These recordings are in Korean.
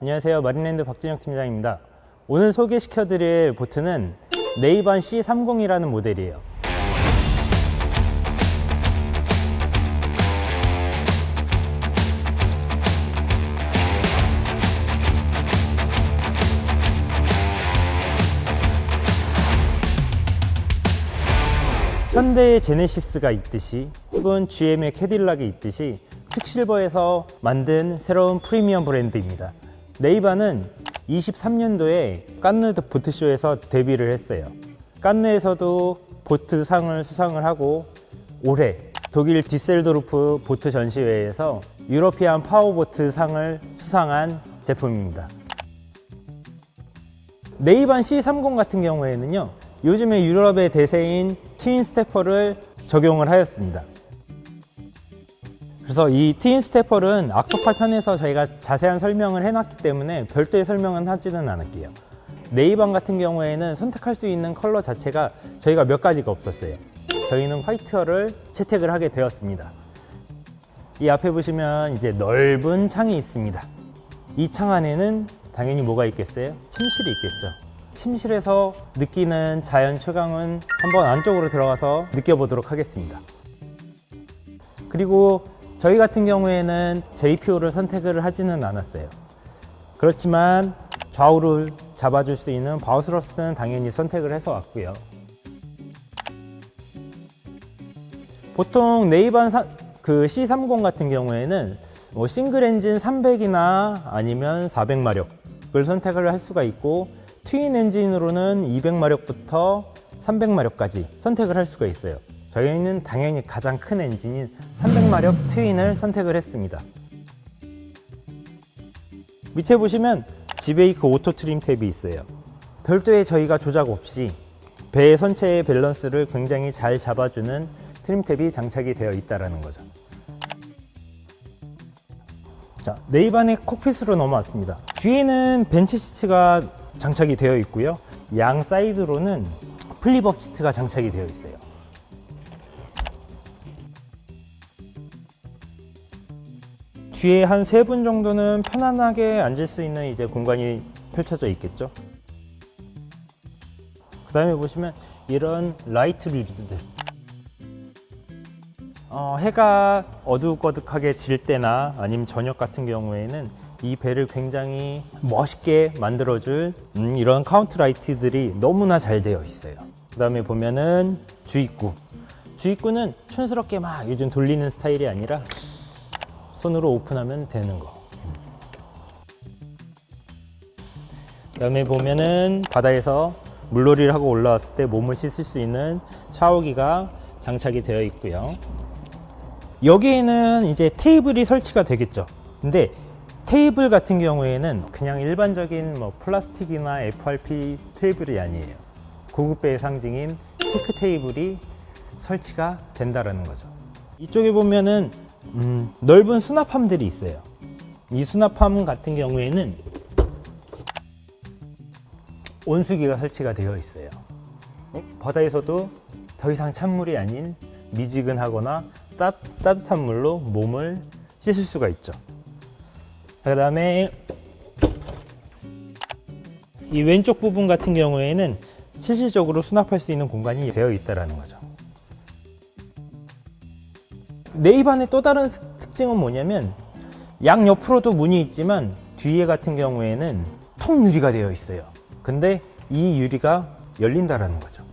안녕하세요. 마린랜드 박진혁 팀장입니다. 오늘 소개시켜드릴 보트는 네이반 C30이라는 모델이에요. 현대의 제네시스가 있듯이 혹은 GM의 캐딜락이 있듯이 퀵실버에서 만든 새로운 프리미엄 브랜드입니다. 네이반은 23년도에 칸느 보트쇼에서 데뷔를 했어요. 칸느에서도 보트상을 수상을 하고 올해 독일 디셀도르프 보트 전시회에서 유러피안 파워보트 상을 수상한 제품입니다. 네이반 C30 같은 경우에는요, 요즘에 유럽의 대세인 트윈 스태퍼를 적용을 하였습니다. 그래서 이 트윈 스태퍼는 악서팔 편에서 저희가 자세한 설명을 해놨기 때문에 별도의 설명은 하지는 않을게요. 네이반 같은 경우에는 선택할 수 있는 컬러 자체가 저희가 몇 가지가 없었어요. 저희는 화이트어를 채택을 하게 되었습니다. 이 앞에 보시면 이제 넓은 창이 있습니다. 이 창 안에는 당연히 뭐가 있겠어요? 침실이 있겠죠. 침실에서 느끼는 자연 초강은 한번 안쪽으로 들어가서 느껴보도록 하겠습니다. 그리고 저희 같은 경우에는 JPO를 선택을 하지는 않았어요. 그렇지만 좌우를 잡아줄 수 있는 바우스러스트는 당연히 선택을 해서 왔고요. 보통 네이반 C30 같은 경우에는 싱글 엔진 300이나 아니면 400마력을 선택을 할 수가 있고, 트윈 엔진으로는 200마력부터 300마력까지 선택을 할 수가 있어요. 저희는 당연히 가장 큰 엔진인 300마력 트윈을 선택을 했습니다. 밑에 보시면 지베이크 오토 트림 탭이 있어요. 별도의 저희가 조작 없이 배의 선체의 밸런스를 굉장히 잘 잡아주는 트림 탭이 장착이 되어 있다는 거죠. 자, 네이반의 콕핏으로 넘어왔습니다. 뒤에는 벤치 시트가 장착이 되어 있고요. 양 사이드로는 플립업 시트가 장착이 되어 있어요. 뒤에 한 3분 정도는 편안하게 앉을 수 있는 이제 공간이 펼쳐져 있겠죠. 그 다음에 보시면 이런 라이트 류들, 해가 어둑어둑하게 질 때나 아니면 저녁 같은 경우에는 이 배를 굉장히 멋있게 만들어줄 이런 카운트 라이트들이 너무나 잘 되어 있어요. 그 다음에 보면은 주입구는 촌스럽게 막 요즘 돌리는 스타일이 아니라 손으로 오픈하면 되는 거. 그 다음에 보면은 바다에서 물놀이를 하고 올라왔을 때 몸을 씻을 수 있는 샤워기가 장착이 되어 있고요. 여기에는 이제 테이블이 설치가 되겠죠. 근데 테이블 같은 경우에는 그냥 일반적인 플라스틱이나 FRP 테이블이 아니에요. 고급배의 상징인 테크 테이블이 설치가 된다라는 거죠. 이쪽에 보면은 넓은 수납함들이 있어요. 이 수납함 같은 경우에는 온수기가 설치가 되어 있어요. 바다에서도 더 이상 찬물이 아닌 미지근하거나 따뜻한 물로 몸을 씻을 수가 있죠. 그 다음에 이 왼쪽 부분 같은 경우에는 실질적으로 수납할 수 있는 공간이 되어 있다는 거죠. 네이반의 또 다른 특징은 뭐냐면 양옆으로도 문이 있지만 뒤에 같은 경우에는 통유리가 되어 있어요. 근데 이 유리가 열린다라는 거죠.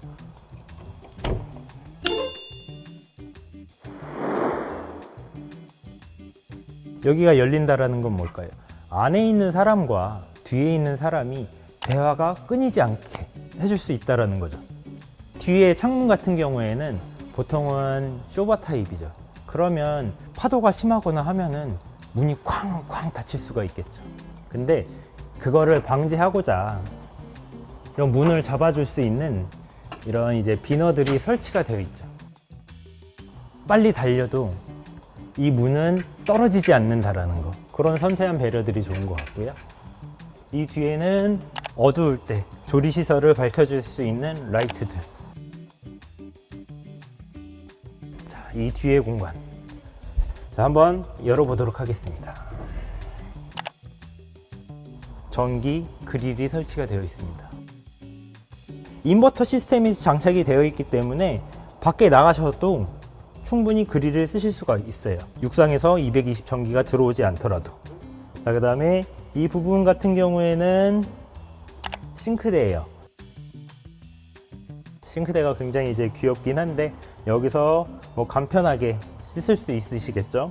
여기가 열린다라는 건 뭘까요? 안에 있는 사람과 뒤에 있는 사람이 대화가 끊이지 않게 해줄 수 있다라는 거죠. 뒤에 창문 같은 경우에는 보통은 쇼바 타입이죠. 그러면 파도가 심하거나 하면은 문이 쾅쾅 닫힐 수가 있겠죠. 근데 그거를 방지하고자 이런 문을 잡아줄 수 있는 이런 이제 비너들이 설치가 되어 있죠. 빨리 달려도 이 문은 떨어지지 않는다라는 거, 그런 섬세한 배려들이 좋은 것 같고요. 이 뒤에는 어두울 때 조리 시설을 밝혀줄 수 있는 라이트들. 자, 이 뒤의 공간. 자, 한번 열어보도록 하겠습니다. 전기 그릴이 설치가 되어 있습니다. 인버터 시스템이 장착이 되어 있기 때문에 밖에 나가셔도 충분히 그릴을 쓰실 수가 있어요. 육상에서 220 전기가 들어오지 않더라도. 자, 그 다음에 이 부분 같은 경우에는 싱크대예요. 싱크대가 굉장히 이제 귀엽긴 한데 여기서 뭐 간편하게 씻을 수 있으시겠죠?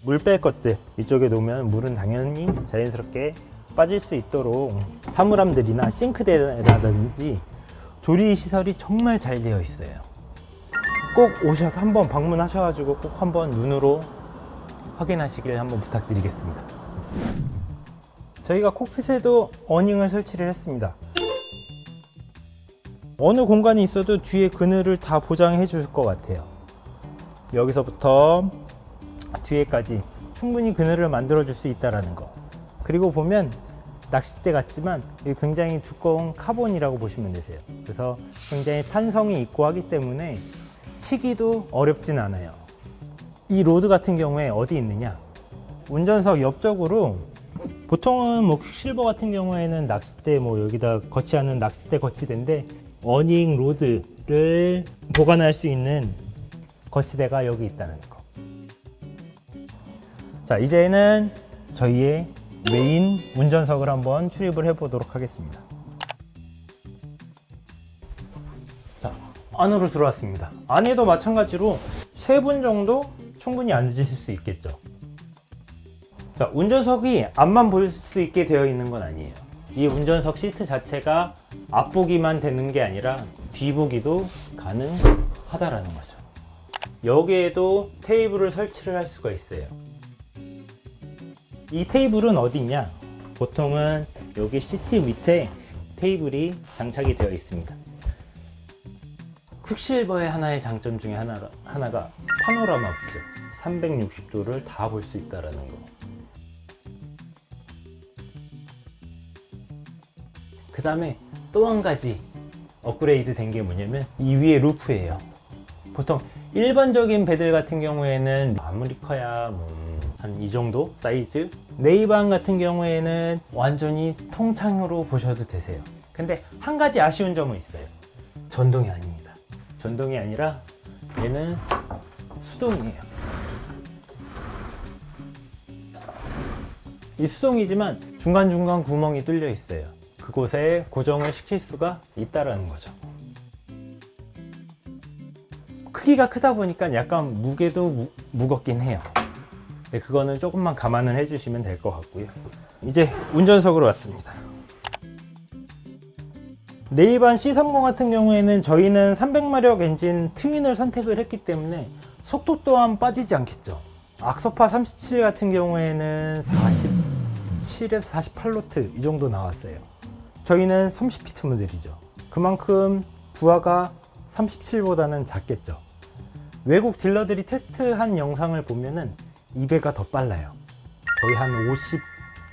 물 뺄 것들 이쪽에 놓으면 물은 당연히 자연스럽게 빠질 수 있도록 사물함들이나 싱크대라든지 조리 시설이 정말 잘 되어 있어요. 꼭 오셔서 한번 방문하셔가지고 꼭 한번 눈으로 확인하시길 한번 부탁드리겠습니다. 저희가 콕핏에도 어닝을 설치를 했습니다. 어느 공간이 있어도 뒤에 그늘을 다 보장해 줄 것 같아요. 여기서부터 뒤에까지 충분히 그늘을 만들어 줄 수 있다는 거. 그리고 보면 낚싯대 같지만 굉장히 두꺼운 카본이라고 보시면 되세요. 그래서 굉장히 탄성이 있고 하기 때문에 치기도 어렵진 않아요. 이 로드 같은 경우에 어디 있느냐, 운전석 옆쪽으로 보통은 뭐 퀵실버 같은 경우에는 낚싯대 뭐 여기다 거치하는 낚싯대 거치대인데 어닝 로드를 보관할 수 있는 거치대가 여기 있다는 거. 자, 이제는 저희의 메인 운전석을 한번 출입을 해 보도록 하겠습니다. 자, 안으로 들어왔습니다. 안에도 마찬가지로 3분 정도 충분히 앉으실 수 있겠죠. 자, 운전석이 앞만 볼 수 있게 되어 있는 건 아니에요. 이 운전석 시트 자체가 앞보기만 되는 게 아니라 뒤보기도 가능하다라는 거죠. 여기에도 테이블을 설치를 할 수가 있어요. 이 테이블은 어디 있냐? 보통은 여기 시트 밑에 테이블이 장착이 되어 있습니다. 퀵실버의 하나의 장점 중에 하나가 파노라마 뷰죠. 360도를 다 볼 수 있다는 거. 그 다음에 또 한 가지 업그레이드 된 게 뭐냐면 이 위에 루프예요. 보통 일반적인 배들 같은 경우에는 아무리 커야 한 이 정도 사이즈, 네이반 같은 경우에는 완전히 통창으로 보셔도 되세요. 근데 한 가지 아쉬운 점은 있어요. 전동이 아닙니다. 전동이 아니라 얘는 수동이에요. 이 수동이지만 중간중간 구멍이 뚫려 있어요. 그곳에 고정을 시킬 수가 있다라는 거죠. 크기가 크다 보니까 약간 무게도 무겁긴 해요. 그거는 조금만 감안을 해주시면 될 것 같고요. 이제 운전석으로 왔습니다. 네이반 C30 같은 경우에는 저희는 300마력 엔진 트윈을 선택을 했기 때문에 속도 또한 빠지지 않겠죠. 악소파 37 같은 경우에는 47에서 48노트 이 정도 나왔어요. 저희는 30피트 모델이죠. 그만큼 부하가 37보다는 작겠죠. 외국 딜러들이 테스트한 영상을 보면은 2배가 더 빨라요. 거의 한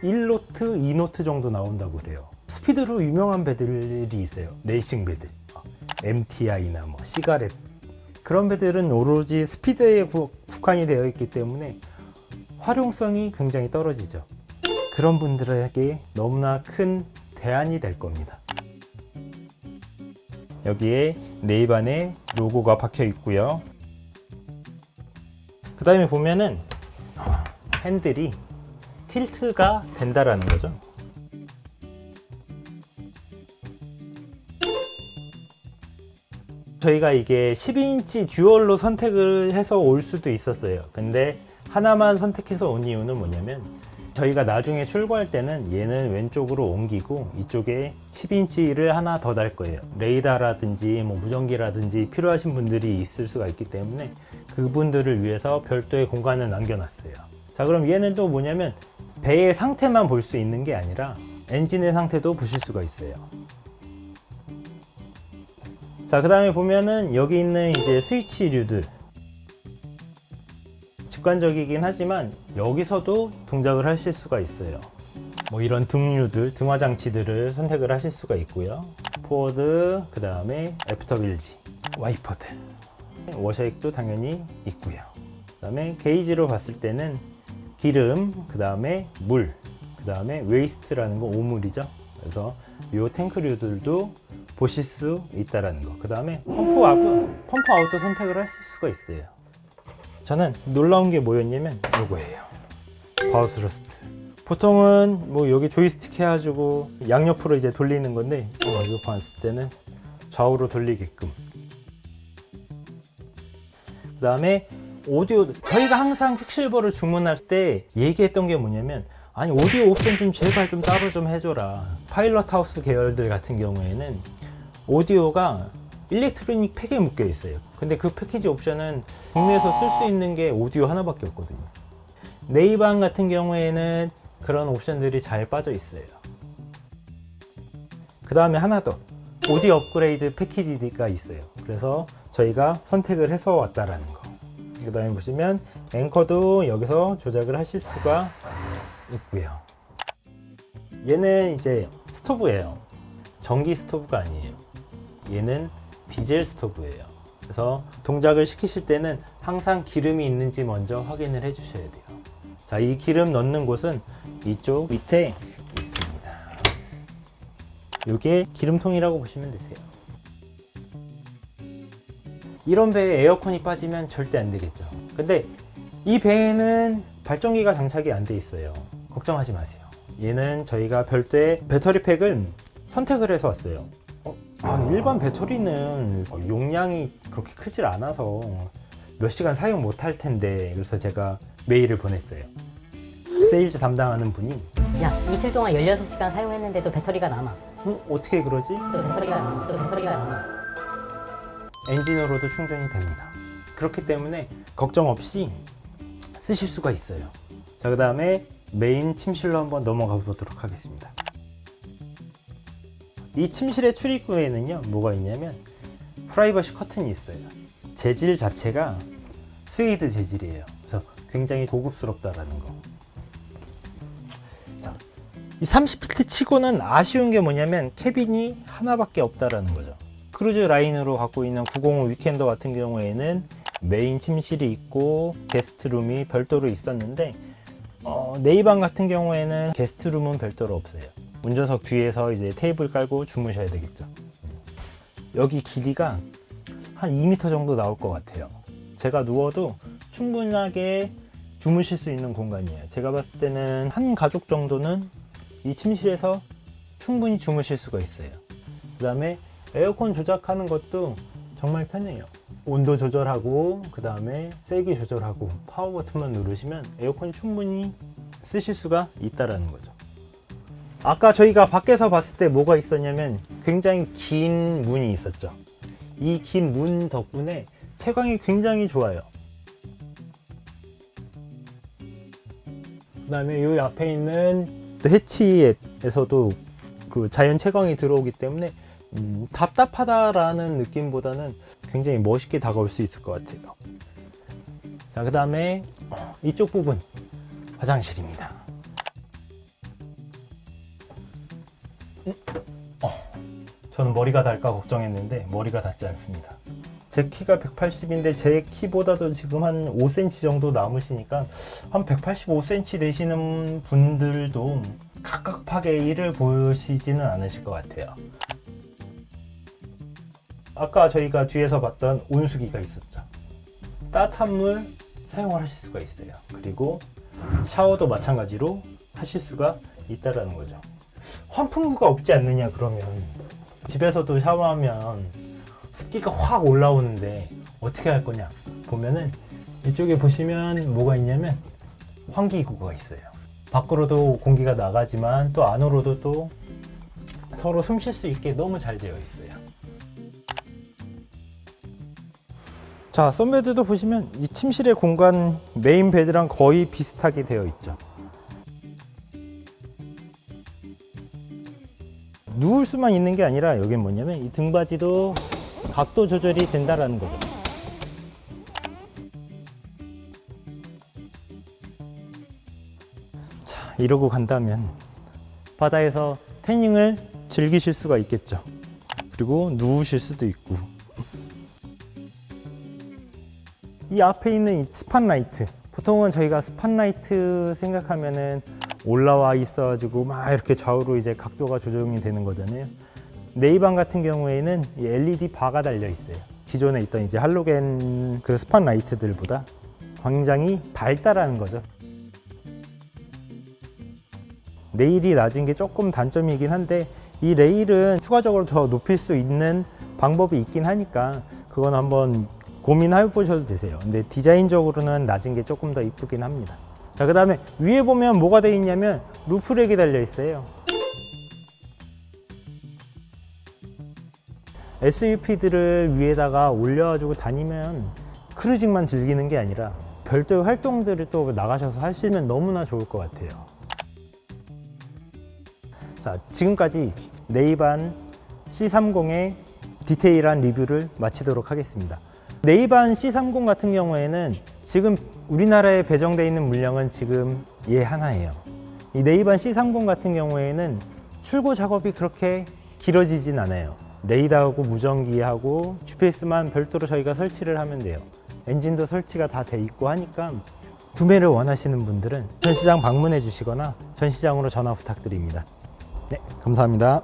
51노트, 2노트 정도 나온다고 그래요. 스피드로 유명한 배들이 있어요. 레이싱 배들. MTI나 뭐 시가렛. 그런 배들은 오로지 스피드에 국한이 되어 있기 때문에 활용성이 굉장히 떨어지죠. 그런 분들에게 너무나 큰 대안이 될 겁니다. 여기에 네이반의 로고가 박혀 있고요. 그 다음에 보면은 핸들이 틸트가 된다라는 거죠. 저희가 이게 12인치 듀얼로 선택을 해서 올 수도 있었어요. 근데 하나만 선택해서 온 이유는 뭐냐면 저희가 나중에 출고할 때는 얘는 왼쪽으로 옮기고 이쪽에 12인치를 하나 더 달 거예요. 레이더라든지 뭐 무전기라든지 필요하신 분들이 있을 수가 있기 때문에 그분들을 위해서 별도의 공간을 남겨놨어요. 자, 그럼 얘는 또 뭐냐면 배의 상태만 볼 수 있는 게 아니라 엔진의 상태도 보실 수가 있어요. 자, 그 다음에 보면은 여기 있는 이제 스위치류들, 직관적이긴 하지만 여기서도 동작을 하실 수가 있어요. 뭐 이런 등류들, 등화 장치들을 선택을 하실 수가 있고요. 포워드, 그 다음에 애프터 빌지, 와이퍼들, 워셔액도 당연히 있고요. 그다음에 게이지로 봤을 때는 기름, 그다음에 물, 그다음에 웨이스트라는 거 오물이죠. 그래서 이 탱크류들도 보실 수 있다라는 거. 그다음에 펌프아웃도 선택을 하실 수가 있어요. 저는 놀라운 게 뭐였냐면 이거예요. 파워 스러스트. 보통은 뭐 여기 조이스틱 해가지고 양옆으로 이제 돌리는 건데 이거 봤을 때는 좌우로 돌리게끔. 그 다음에 오디오, 저희가 항상 퀵실버를 주문할 때 얘기했던 게 뭐냐면, 아니 오디오 옵션 좀 제발 좀 따로 좀 해줘라. 파일럿 하우스 계열들 같은 경우에는 오디오가 일렉트로닉 팩에 묶여 있어요. 근데 그 패키지 옵션은 국내에서 쓸 수 있는 게 오디오 하나밖에 없거든요. 네이방 같은 경우에는 그런 옵션들이 잘 빠져 있어요. 그 다음에 하나 더, 오디오 업그레이드 패키지가 있어요. 그래서 저희가 선택을 해서 왔다라는 거. 그 다음에 보시면 앵커도 여기서 조작을 하실 수가 있고요. 얘는 이제 스토브예요. 전기 스토브가 아니에요. 얘는 디젤 스토브예요. 그래서 동작을 시키실 때는 항상 기름이 있는지 먼저 확인을 해 주셔야 돼요. 자, 이 기름 넣는 곳은 이쪽 밑에 있습니다. 이게 기름통이라고 보시면 되세요. 이런 배에 에어컨이 빠지면 절대 안 되겠죠. 근데 이 배에는 발전기가 장착이 안 돼 있어요. 걱정하지 마세요. 얘는 저희가 별도의 배터리 팩을 선택을 해서 왔어요. 일반 배터리는 용량이 그렇게 크질 않아서 몇 시간 사용 못 할 텐데, 그래서 제가 메일을 보냈어요. 세일즈 담당하는 분이, 야, 이틀 동안 16시간 사용했는데도 배터리가 남아. 어떻게 그러지? 또 배터리가 남아. 엔진으로도 충전이 됩니다. 그렇기 때문에 걱정 없이 쓰실 수가 있어요. 자, 그 다음에 메인 침실로 한번 넘어가 보도록 하겠습니다. 이 침실의 출입구에는요, 뭐가 있냐면 프라이버시 커튼이 있어요. 재질 자체가 스웨이드 재질이에요. 그래서 굉장히 고급스럽다라는 거. 자, 이 30피트 치고는 아쉬운 게 뭐냐면 캐빈이 하나밖에 없다라는 거죠. 크루즈 라인으로 갖고 있는 905 위켄더 같은 경우에는 메인 침실이 있고 게스트룸이 별도로 있었는데, 네이방 같은 경우에는 게스트룸은 별도로 없어요. 운전석 뒤에서 이제 테이블 깔고 주무셔야 되겠죠. 여기 길이가 한 2m 정도 나올 것 같아요. 제가 누워도 충분하게 주무실 수 있는 공간이에요. 제가 봤을 때는 한 가족 정도는 이 침실에서 충분히 주무실 수가 있어요. 그 다음에 에어컨 조작하는 것도 정말 편해요. 온도 조절하고, 그 다음에 세기 조절하고, 파워 버튼만 누르시면 에어컨이 충분히 쓰실 수가 있다라는 거죠. 아까 저희가 밖에서 봤을 때 뭐가 있었냐면 굉장히 긴 문이 있었죠. 이 긴 문 덕분에 채광이 굉장히 좋아요. 그 다음에 이 앞에 있는 해치에서도 그 자연 채광이 들어오기 때문에 답답하다라는 느낌보다는 굉장히 멋있게 다가올 수 있을 것 같아요. 자, 그 다음에 이쪽 부분 화장실입니다. 저는 머리가 닿을까 걱정했는데 머리가 닿지 않습니다. 제 키가 180인데 제 키보다도 지금 한 5cm 정도 남으시니까 한 185cm 되시는 분들도 갑갑하게 이를 보시지는 않으실 것 같아요. 아까 저희가 뒤에서 봤던 온수기가 있었죠. 따뜻한 물 사용을 하실 수가 있어요. 그리고 샤워도 마찬가지로 하실 수가 있다라는 거죠. 환풍구가 없지 않느냐 그러면, 집에서도 샤워하면 습기가 확 올라오는데 어떻게 할 거냐 보면은, 이쪽에 보시면 뭐가 있냐면 환기구가 있어요. 밖으로도 공기가 나가지만 또 안으로도 또 서로 숨 쉴 수 있게 너무 잘 되어 있어요. 자, 선베드도 보시면 이 침실의 공간 메인 베드랑 거의 비슷하게 되어 있죠. 누울 수만 있는 게 아니라 여긴 뭐냐면 이 등받이도 각도 조절이 된다라는 거죠. 자, 이러고 간다면 바다에서 태닝을 즐기실 수가 있겠죠. 그리고 누우실 수도 있고. 이 앞에 있는 이 스팟라이트, 보통은 저희가 스팟라이트 생각하면은 올라와 있어가지고 막 이렇게 좌우로 이제 각도가 조정이 되는 거잖아요. 네이반 같은 경우에는 이 LED 바가 달려 있어요. 기존에 있던 이제 할로겐 그 스팟라이트들보다 굉장히 밝다라는 거죠. 레일이 낮은 게 조금 단점이긴 한데, 이 레일은 추가적으로 더 높일 수 있는 방법이 있긴 하니까 그건 한번 고민해 보셔도 되세요. 근데 디자인적으로는 낮은 게 조금 더 이쁘긴 합니다. 자, 그 다음에 위에 보면 뭐가 되어 있냐면 루프렉이 달려 있어요. SUP들을 위에다가 올려가지고 다니면 크루징만 즐기는 게 아니라 별도의 활동들을 또 나가셔서 하시면 너무나 좋을 것 같아요. 자, 지금까지 네이반 C30의 디테일한 리뷰를 마치도록 하겠습니다. 네이반 C30 같은 경우에는 지금 우리나라에 배정되어 있는 물량은 지금 얘 하나예요. 이 네이반 C30 같은 경우에는 출고 작업이 그렇게 길어지진 않아요. 레이더하고 무전기하고 GPS만 별도로 저희가 설치를 하면 돼요. 엔진도 설치가 다 돼 있고 하니까 구매를 원하시는 분들은 전시장 방문해 주시거나 전시장으로 전화 부탁드립니다. 네, 감사합니다.